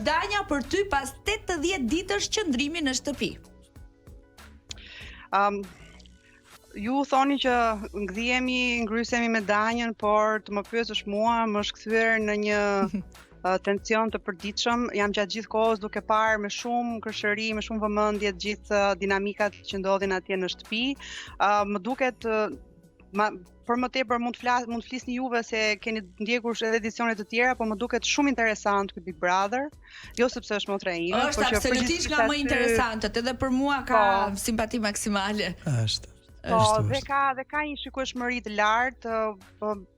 Danja për ty pas 80 ditësh qëndrimi në shtëpi? Ju thoni që ngrysemi me Danjën, por të më pyesësh mua, më është kthyer në një tension të përditshëm. Jam gjatë gjithë kohës duke parë me shumë kërshëri, me shumë vëmendje të gjithë dinamikat që ndodhin atje në shtëpi. Më duket për më tepër mund të flisni juve se keni ndjekur edhe edicione të tjera, por më duket shumë interesant ky Big Brother, jo sepse është motra ime, Është absolutisht nga më interesantët, edhe për mua ka simpati maksimale. Është. Po, dhe ka një shikueshmëri të lartë,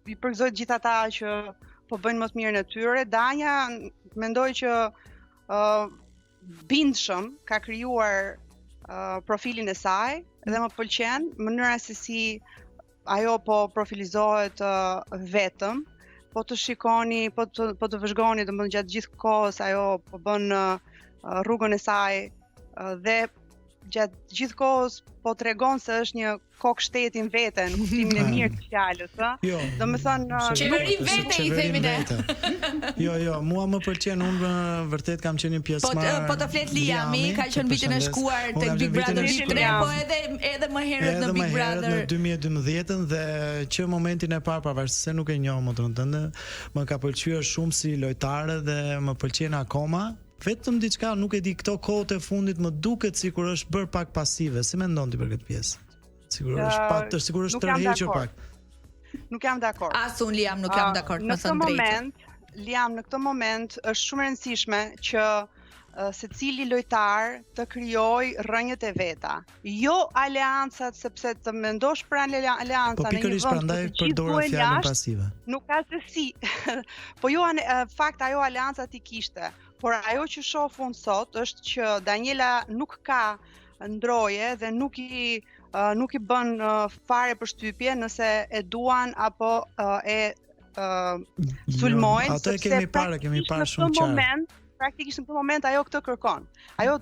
i përgëzoj gjithë ata që po bëjnë më të mirën e tyre. Danja mendoj që bindshëm ka krijuar profilin e saj dhe më pëlqen mënyra se si ajo po profilizohet vetëm, po të shikoni, po të vëzhgoni, domethënë gjatë gjithë kohës ajo po bën rrugën e saj dhe gjatë gjithë kohës po tregon se është një kokë shteti në vete, në kuptimin e mirë të fjalës, ëh. Domethënë qeveri vete i themi ne. Jo, mua më pëlqen, unë vërtet kam qenë pjesëmarr. Po të flet Liami, ka qenë vitin e shkuar tek Big Brother 3, po edhe më herët në Big Brother në 2012 dhe që momentin e parë pavarësisht se nuk e njoh motrën tënde, më ka pëlqyer shumë si lojtare dhe më pëlqen akoma. Vetëm diçka, nuk e di, këto kohët e fundit më duket sikur është bërë pak pasive. Si mendon ti për këtë pjesë? Sigur është tërhequr pak. Nuk jam dakord. As unë Liam nuk jam dakord, më thënë drejtë. Në këtë moment është shumë e rëndësishme që secili lojtar të krijojë rrënjët e veta. Jo aleancat, sepse të mendosh pranë aleanca në një vend. Po prandaj përdora fjalën pasive. Nuk ka se si. Po jo, fakt ajo aleanca ti kishte. Por ajo që shoh unë sot është që Daniela nuk ka ndroje dhe nuk i bën fare përshtypje nëse e duan apo e sulmojnë. Ato kemi parë shumë qartë. Praktikisht në këtë moment ajo këtë kërkon. Ajo